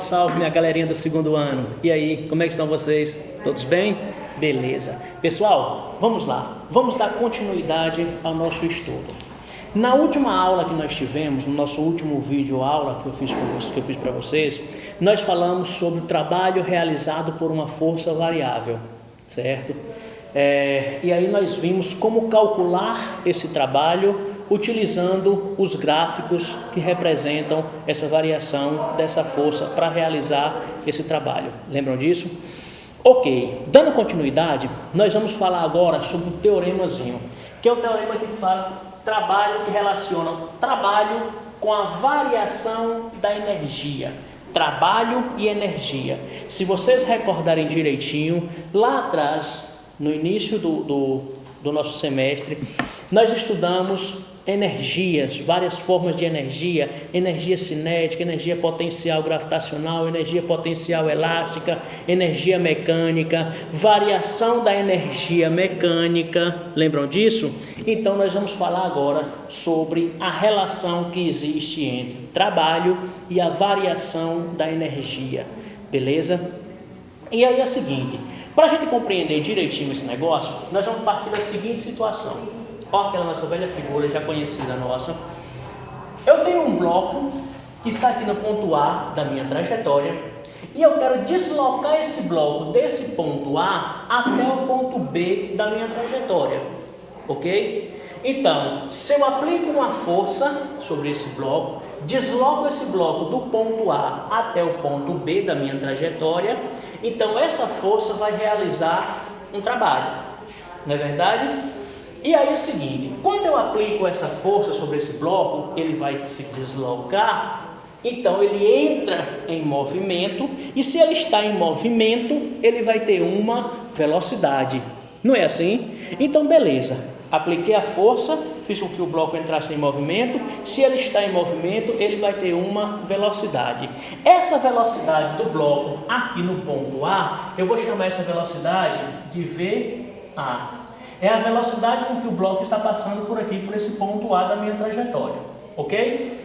salve, minha galerinha do segundo ano. E aí, como é que estão vocês? Todos bem? Beleza. Pessoal, vamos lá. Vamos dar continuidade ao nosso estudo. Na última aula que nós tivemos, no nosso último vídeo aula que eu fiz para vocês, nós falamos sobre o trabalho realizado por uma força variável, certo? E aí nós vimos como calcular esse trabalho utilizando os gráficos que representam essa variação dessa força para realizar esse trabalho. Lembram disso? Ok, dando continuidade, nós vamos falar agora sobre um teoremazinho, que é o teorema que fala trabalho que relaciona trabalho com a variação da energia. Trabalho e energia. Se vocês recordarem direitinho, lá atrás, no início do nosso semestre, nós estudamos energias, várias formas de energia, energia cinética, energia potencial gravitacional, energia potencial elástica, energia mecânica, variação da energia mecânica, lembram disso? Então nós vamos falar agora sobre a relação que existe entre trabalho e a variação da energia, beleza? E aí é o seguinte, para a gente compreender direitinho esse negócio, nós vamos partir da seguinte situação. Olha aquela nossa velha figura já conhecida nossa. Eu tenho um bloco que está aqui no ponto A da minha trajetória e eu quero deslocar esse bloco desse ponto A até o ponto B da minha trajetória, ok? Então, se eu aplico uma força sobre esse bloco, desloco esse bloco do ponto A até o ponto B da minha trajetória, então essa força vai realizar um trabalho, não é verdade? E aí é o seguinte, quando eu aplico essa força sobre esse bloco, ele vai se deslocar, então ele entra em movimento, e se ele está em movimento, ele vai ter uma velocidade, não é assim? Então beleza, apliquei a força, fiz com que o bloco entrasse em movimento, se ele está em movimento, ele vai ter uma velocidade. Essa velocidade do bloco aqui no ponto A, eu vou chamar essa velocidade de VA. É a velocidade com que o bloco está passando por aqui, por esse ponto A da minha trajetória, ok?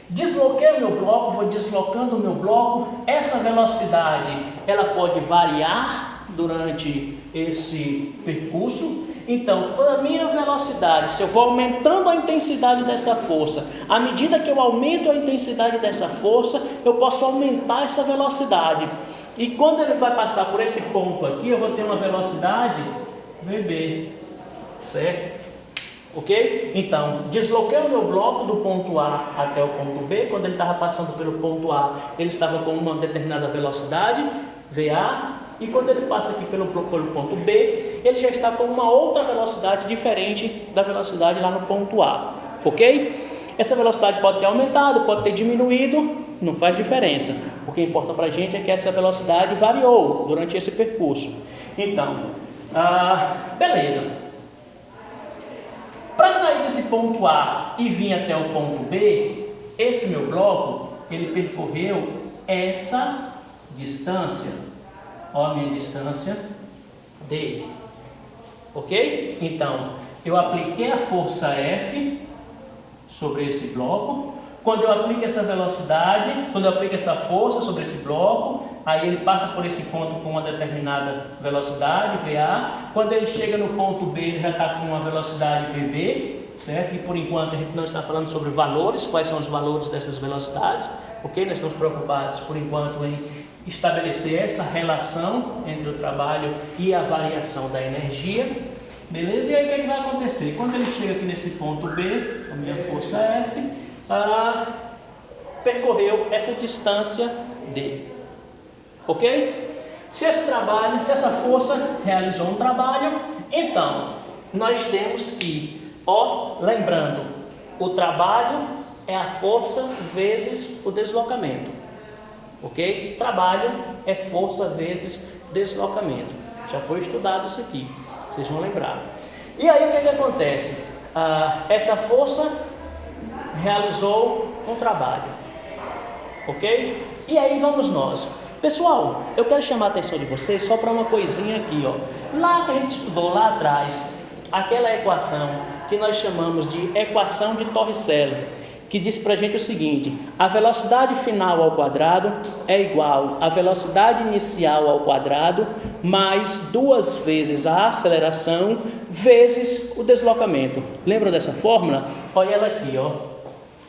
Desloquei o meu bloco, vou deslocando o meu bloco. Essa velocidade, ela pode variar durante esse percurso. Então, a minha velocidade, se eu vou aumentando a intensidade dessa força, à medida que eu aumento a intensidade dessa força, eu posso aumentar essa velocidade. E quando ele vai passar por esse ponto aqui, eu vou ter uma velocidade VB. Certo? Ok? Então, desloquei o meu bloco do ponto A até o ponto B. Quando ele estava passando pelo ponto A, ele estava com uma determinada velocidade, VA. E quando ele passa aqui pelo ponto B, ele já está com uma outra velocidade diferente da velocidade lá no ponto A. Ok? Essa velocidade pode ter aumentado, pode ter diminuído, não faz diferença. O que importa para a gente é que essa velocidade variou durante esse percurso. Então, beleza. Para sair desse ponto A e vir até o ponto B, esse meu bloco, ele percorreu essa distância. Ó a minha distância D. Ok? Então, eu apliquei a força F sobre esse bloco. Quando eu aplico essa velocidade, quando eu aplico essa força sobre esse bloco, aí ele passa por esse ponto com uma determinada velocidade, VA. Quando ele chega no ponto B, ele já está com uma velocidade VB, certo? E por enquanto a gente não está falando sobre valores, quais são os valores dessas velocidades, ok? Nós estamos preocupados por enquanto em estabelecer essa relação entre o trabalho e a variação da energia, beleza? E aí o que vai acontecer? Quando ele chega aqui nesse ponto B, a minha força F, percorreu essa distância D, ok? Se essa força realizou um trabalho, então nós temos que, lembrando, o trabalho é a força vezes o deslocamento, ok? Trabalho é força vezes deslocamento, já foi estudado isso aqui, vocês vão lembrar. E aí o que acontece? Essa força realizou um trabalho, ok? E aí vamos nós. Pessoal, eu quero chamar a atenção de vocês só para uma coisinha aqui, ó. Lá que a gente estudou lá atrás, aquela equação que nós chamamos de equação de Torricelli, que diz para a gente o seguinte: a velocidade final ao quadrado é igual à velocidade inicial ao quadrado mais 2 vezes a aceleração vezes o deslocamento. Lembra dessa fórmula? Olha ela aqui, ó.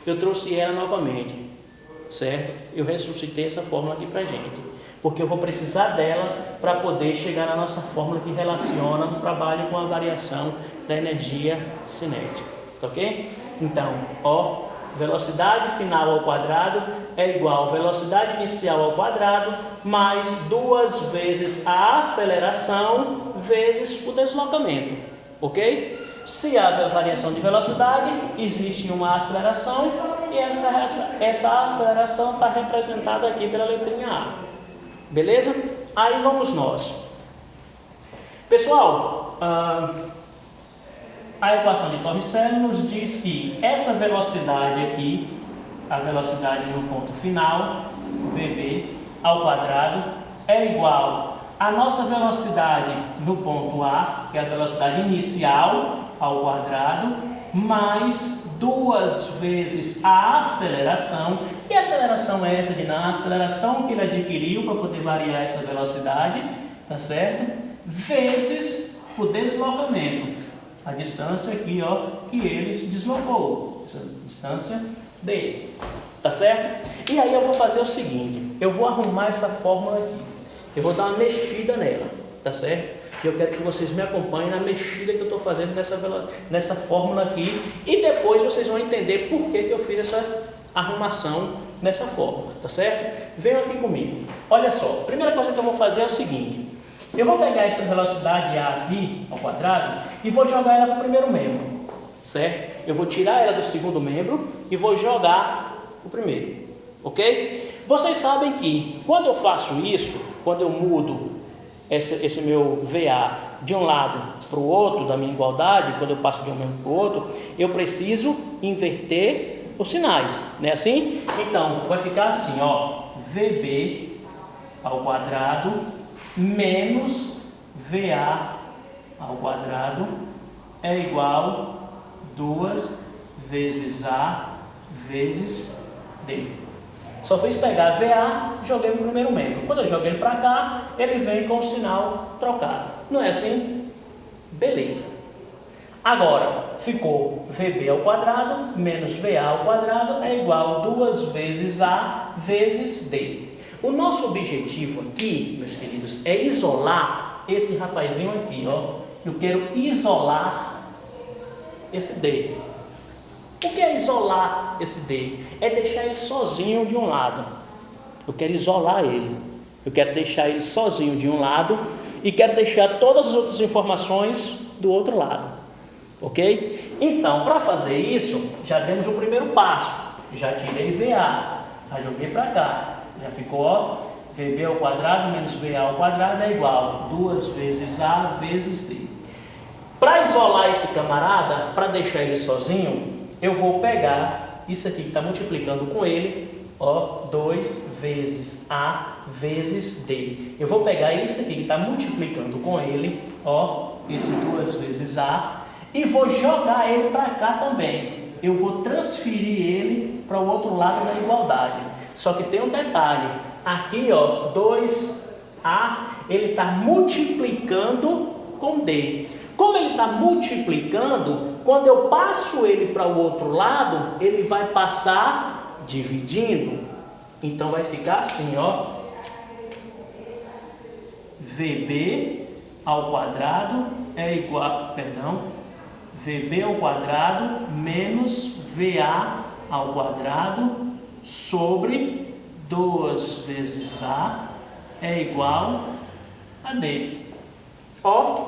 Eu trouxe ela novamente, certo? Eu ressuscitei essa fórmula aqui para a gente, porque eu vou precisar dela para poder chegar na nossa fórmula que relaciona o trabalho com a variação da energia cinética, ok? Então, ó, velocidade final ao quadrado é igual a velocidade inicial ao quadrado mais 2 vezes a aceleração vezes o deslocamento, ok? Se há variação de velocidade, existe uma aceleração e essa aceleração está representada aqui pela letrinha A. Beleza? Aí vamos nós. Pessoal, a equação de Torricelli nos diz que essa velocidade aqui, a velocidade no ponto final, VB ao quadrado, é igual à nossa velocidade no ponto A, que é a velocidade inicial ao quadrado, mais 2 vezes a aceleração. E a aceleração é essa de na aceleração que ele adquiriu para poder variar essa velocidade, tá certo? Vezes o deslocamento, a distância aqui, ó, que ele se deslocou, essa distância dele, tá certo? E aí eu vou fazer o seguinte, eu vou arrumar essa fórmula aqui, eu vou dar uma mexida nela, tá certo? E eu quero que vocês me acompanhem na mexida que eu estou fazendo nessa fórmula aqui, e depois vocês vão entender por que eu fiz essa arrumação nessa fórmula, tá certo? Venham aqui comigo. Olha só, a primeira coisa que eu vou fazer é o seguinte: eu vou pegar essa velocidade A aqui ao quadrado e vou jogar ela para o primeiro membro, certo? Eu vou tirar ela do segundo membro e vou jogar o primeiro, ok? Vocês sabem que quando eu faço isso, quando eu mudo esse meu VA de um lado para o outro da minha igualdade, quando eu passo de um membro para o outro, eu preciso inverter os sinais, não é assim? Então, vai ficar assim, ó, VB ao quadrado menos VA ao quadrado é igual a 2 vezes A vezes D. Só fiz pegar VA, joguei no primeiro membro. Quando eu joguei ele para cá, ele vem com o sinal trocado. Não é assim? Beleza. Agora, ficou VB ao quadrado menos VA ao quadrado é igual a 2 vezes A vezes D. O nosso objetivo aqui, meus queridos, é isolar esse rapazinho aqui, ó. Eu quero isolar esse D. O que é isolar esse D? É deixar ele sozinho de um lado. Eu quero isolar ele. Eu quero deixar ele sozinho de um lado e quero deixar todas as outras informações do outro lado. Ok? Então, para fazer isso, já demos o primeiro passo. Já tirei VA, já joguei para cá. Já ficou, ó, VB ao quadrado menos VA ao quadrado é igual a 2 vezes A vezes D. Para isolar esse camarada, para deixar ele sozinho, eu vou pegar isso aqui que está multiplicando com ele, ó, 2 vezes A vezes D. Eu vou pegar isso aqui que está multiplicando com ele, ó, esse 2 vezes A, e vou jogar ele para cá também. Eu vou transferir ele para o outro lado da igualdade. Só que tem um detalhe, aqui, ó, 2A, ele está multiplicando com D. Como ele está multiplicando, quando eu passo ele para o outro lado, ele vai passar dividindo. Então vai ficar assim, ó, VB ao quadrado é igual, VB ao quadrado menos VA ao quadrado sobre 2 vezes A é igual a D. Ó,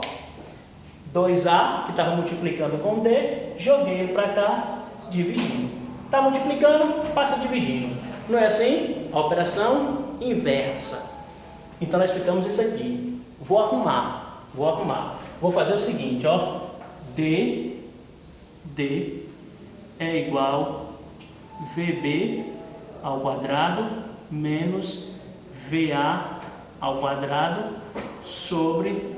2A, que estava multiplicando com D, joguei ele para cá, dividindo. Está multiplicando, passa dividindo. Não é assim? A operação inversa. Então, nós ficamos isso aqui. Vou arrumar. Vou fazer o seguinte, ó. D é igual a VB ao quadrado menos VA ao quadrado sobre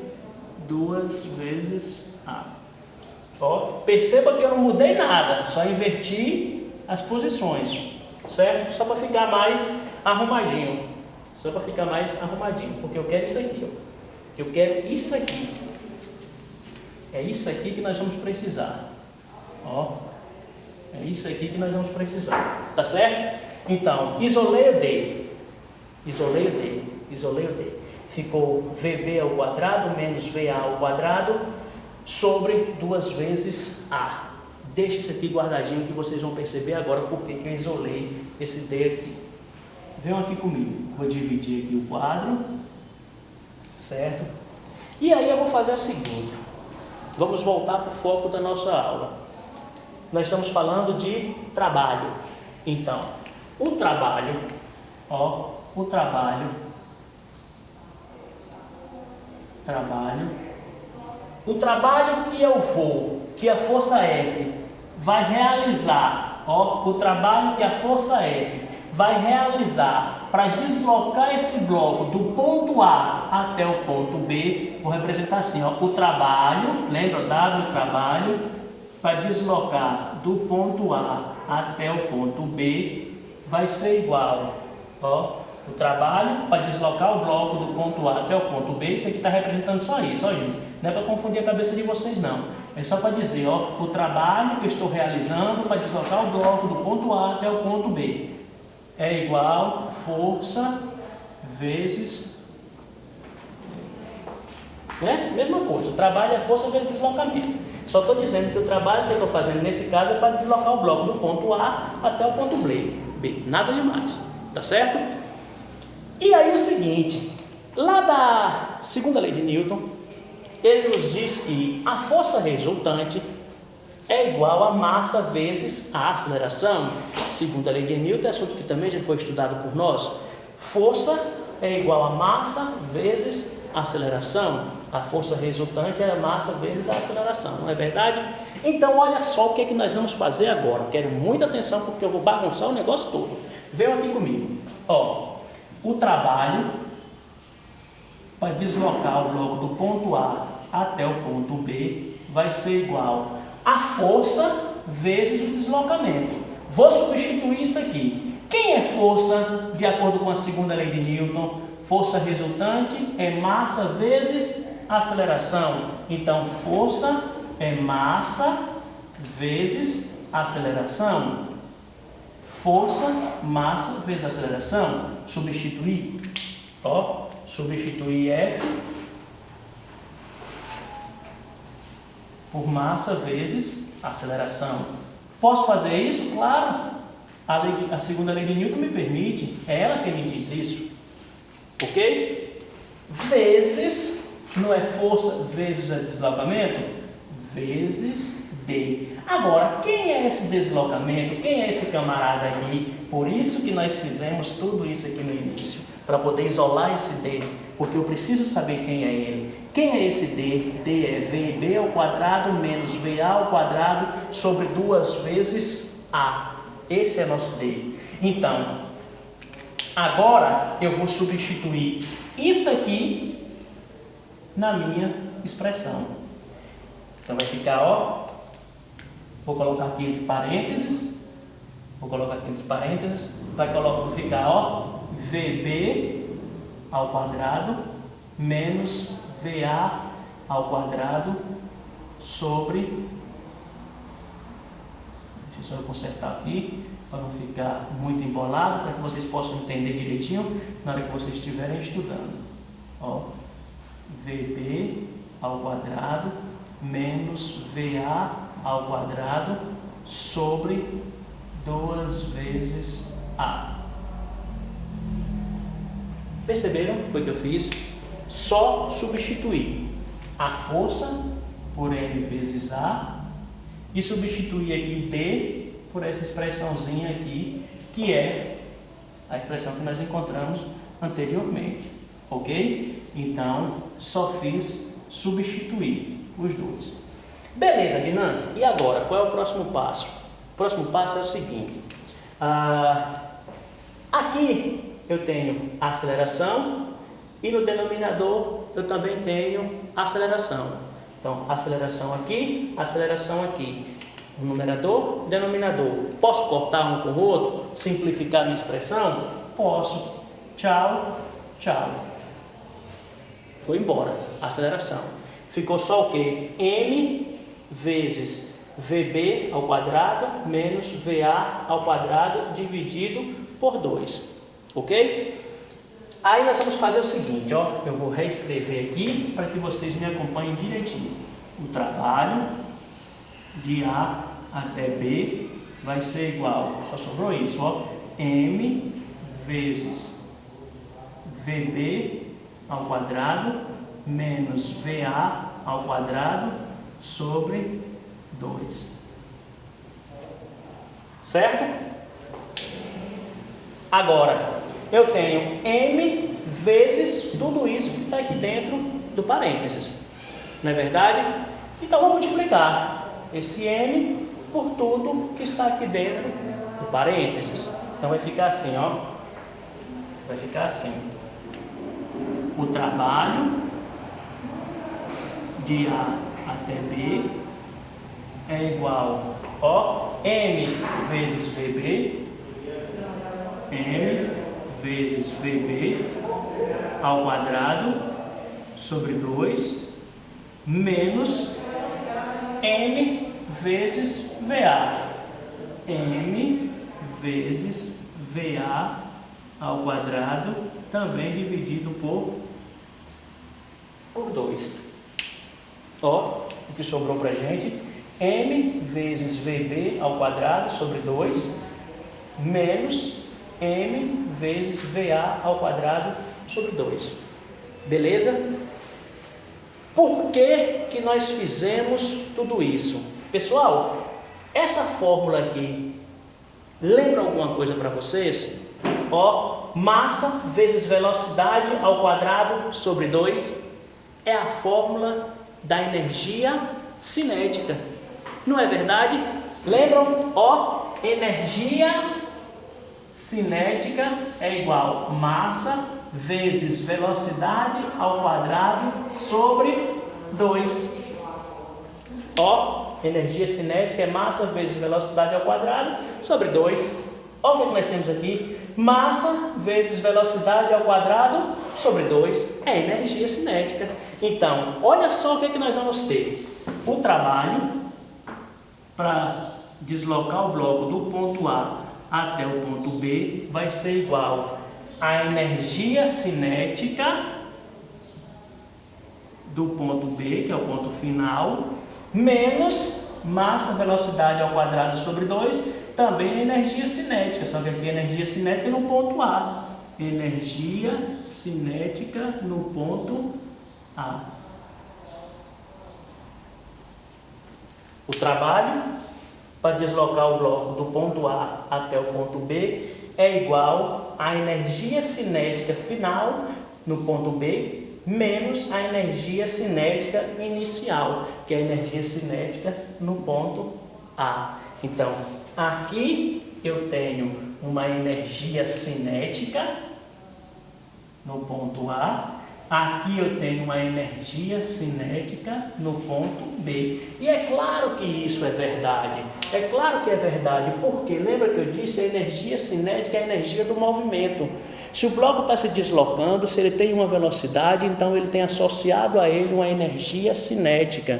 2 vezes A. Ó, perceba que eu não mudei nada, só inverti as posições, certo? Só para ficar mais arrumadinho. Só para ficar mais arrumadinho. Porque eu quero isso aqui, ó. Eu quero isso aqui. É isso aqui que nós vamos precisar. Ó. É isso aqui que nós vamos precisar. Tá certo? Então, isolei o D. Isolei o D. Isolei o D. Ficou VB ao quadrado menos VA ao quadrado sobre 2 vezes A. Deixa isso aqui guardadinho que vocês vão perceber agora porque que eu isolei esse D aqui. Venham aqui comigo. Vou dividir aqui o quadro. Certo? E aí eu vou fazer o seguinte. Vamos voltar para o foco da nossa aula. Nós estamos falando de trabalho. Então, o trabalho, ó, o trabalho que eu vou, que a força F vai realizar, ó, o trabalho que a força F vai realizar para deslocar esse bloco do ponto A até o ponto B, vou representar assim, ó, o trabalho, lembra, W, trabalho, para deslocar do ponto A até o ponto B, vai ser igual, ó, o trabalho para deslocar o bloco do ponto A até o ponto B, isso aqui está representando só isso, ó, gente. Não é para confundir a cabeça de vocês, não. É só para dizer, ó, o trabalho que eu estou realizando para deslocar o bloco do ponto A até o ponto B é igual força vezes... Né? Mesma coisa, o trabalho é força vezes deslocamento. Só estou dizendo que o trabalho que eu estou fazendo nesse caso é para deslocar o bloco do ponto A até o ponto B. Nada demais, tá certo? E aí o seguinte, lá da segunda lei de Newton, ele nos diz que a força resultante é igual a massa vezes a aceleração. Segunda lei de Newton, é assunto que também já foi estudado por nós. Força é igual a massa vezes a aceleração. A força resultante é a massa vezes a aceleração, não é verdade? Então, olha só o que é que nós vamos fazer agora. Quero muita atenção porque eu vou bagunçar o negócio todo. Venham aqui comigo. Ó, o trabalho para deslocar o bloco do ponto A até o ponto B vai ser igual a força vezes o deslocamento. Vou substituir isso aqui. Quem é força de acordo com a segunda lei de Newton? Força resultante é massa vezes aceleração. Então, força é massa vezes aceleração. Força, massa vezes aceleração. Substituir. Ó, substituir F por massa vezes aceleração. Posso fazer isso? Claro. A segunda lei de Newton me permite. É ela que me diz isso. Ok? Vezes, não é força vezes deslocamento? Vezes D. Agora, quem é esse deslocamento? Quem é esse camarada aqui? Por isso que nós fizemos tudo isso aqui no início. Para poder isolar esse D. Porque eu preciso saber quem é ele. Quem é esse D? D é VB ao quadrado menos VA ao quadrado sobre 2 vezes A. Esse é nosso D. Então, agora eu vou substituir isso aqui na minha expressão. Então vai ficar, ó, vou colocar aqui entre parênteses, vai ficar, ó, VB ao quadrado menos VA ao quadrado sobre, deixa eu consertar aqui, para não ficar muito embolado, para que vocês possam entender direitinho na hora que vocês estiverem estudando. Ó, VB ao quadrado menos VA ao quadrado sobre 2 vezes A. Perceberam o que foi que eu fiz? Só substituir a força por N vezes A e substituir aqui D por essa expressãozinha aqui, que é a expressão que nós encontramos anteriormente, ok? Então, só fiz substituir os dois. Beleza, Dinâmica? E agora, qual é o próximo passo? O próximo passo é o seguinte. Aqui eu tenho aceleração e no denominador eu também tenho aceleração. Então, aceleração aqui, O numerador, denominador. Posso cortar um com o outro? Simplificar minha expressão? Posso. Tchau, tchau. Foi embora a aceleração. Ficou só o quê? M vezes VB ao quadrado menos VA ao quadrado dividido por 2. Ok? Aí nós vamos fazer o seguinte, ó. Eu vou reescrever aqui para que vocês me acompanhem direitinho. O trabalho de A até B vai ser igual, só sobrou isso, ó. M vezes VB ao quadrado menos VA ao quadrado sobre 2. Certo? Agora, eu tenho M vezes tudo isso que está aqui dentro do parênteses. Não é verdade? Então, vou multiplicar esse M por tudo que está aqui dentro do parênteses. Então, vai ficar assim, ó. Vai ficar assim. O trabalho de A até B é igual, ó, M vezes VB, M vezes VB ao quadrado sobre 2 menos M vezes VA. M vezes VA ao quadrado também dividido por 2. Ó, o que sobrou pra gente? M vezes VB ao quadrado sobre 2 menos M vezes VA ao quadrado sobre 2. Beleza? Por que que nós fizemos tudo isso? Pessoal, essa fórmula aqui, lembra alguma coisa para vocês? Ó, massa vezes velocidade ao quadrado sobre 2 é a fórmula da energia cinética. Não é verdade? Lembram? Ó, energia cinética é igual massa vezes velocidade ao quadrado sobre 2. Ó, energia cinética é massa vezes velocidade ao quadrado sobre 2. Olha o que nós temos aqui. Massa vezes velocidade ao quadrado sobre 2 é energia cinética. Então, olha só o que nós vamos ter. O trabalho para deslocar o bloco do ponto A até o ponto B vai ser igual a energia cinética do ponto B, que é o ponto final, menos massa velocidade ao quadrado sobre 2, também energia cinética, só que aqui energia cinética no ponto A. Energia cinética no ponto A. O trabalho para deslocar o bloco do ponto A até o ponto B é igual à energia cinética final no ponto B menos a energia cinética inicial, que é a energia cinética no ponto A. Então, aqui eu tenho uma energia cinética no ponto A, aqui eu tenho uma energia cinética no ponto B. E é claro que isso é verdade. É claro que é verdade, porque lembra que eu disse, a energia cinética é a energia do movimento. Se o bloco está se deslocando, se ele tem uma velocidade, então ele tem associado a ele uma energia cinética.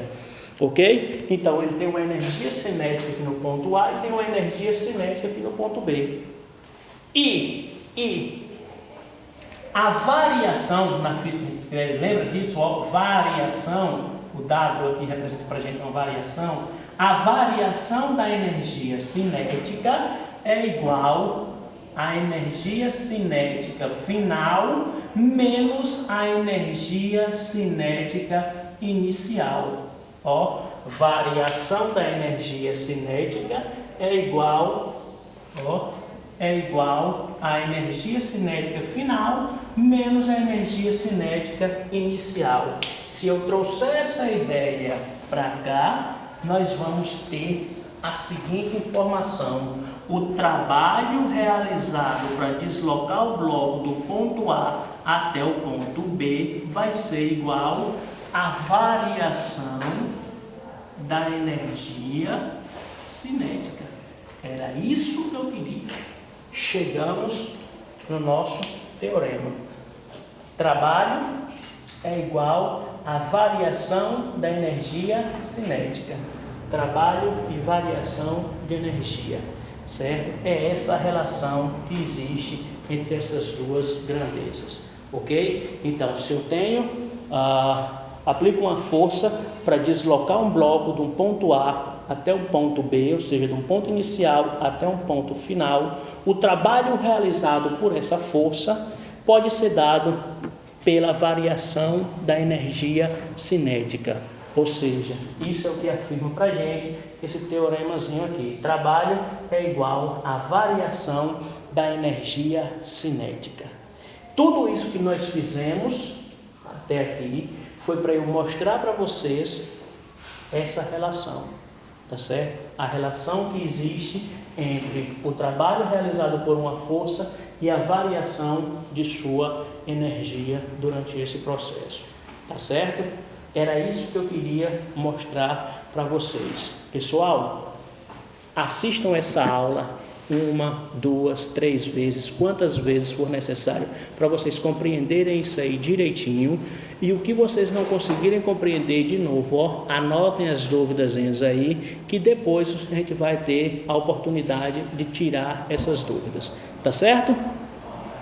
Ok? Então ele tem uma energia cinética aqui no ponto A e tem uma energia cinética aqui no ponto B. E a variação na física que escreve, lembra disso? Ó, variação, o W aqui representa para a gente uma variação. A variação da energia cinética é igual à energia cinética final menos a energia cinética inicial. Ó, variação da energia cinética é igual à energia cinética final menos a energia cinética inicial. Se eu trouxer essa ideia para cá, nós vamos ter a seguinte informação: o trabalho realizado para deslocar o bloco do ponto A até o ponto B vai ser igual à variação da energia cinética. Era isso que eu queria. Chegamos no nosso teorema. Trabalho é igual à variação da energia cinética. Trabalho e variação de energia, certo? É essa a relação que existe entre essas duas grandezas, ok? Então, se eu tenho, aplico uma força para deslocar um bloco de um ponto A até um ponto B, ou seja, de um ponto inicial até um ponto final, o trabalho realizado por essa força pode ser dado pela variação da energia cinética. Ou seja, isso é o que afirma para a gente esse teoremazinho aqui. Trabalho é igual à variação da energia cinética. Tudo isso que nós fizemos até aqui foi para eu mostrar para vocês essa relação, tá certo? A relação que existe entre o trabalho realizado por uma força e a variação de sua energia durante esse processo, tá certo? Era isso que eu queria mostrar para vocês. Pessoal, assistam essa aula 1, 2, 3 vezes, quantas vezes for necessário, para vocês compreenderem isso aí direitinho. E o que vocês não conseguirem compreender de novo, ó, anotem as dúvidas aí, que depois a gente vai ter a oportunidade de tirar essas dúvidas. Tá certo?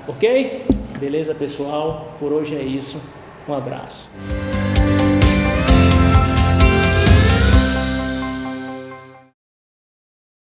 Ok? Beleza, pessoal? Por hoje é isso. Um abraço.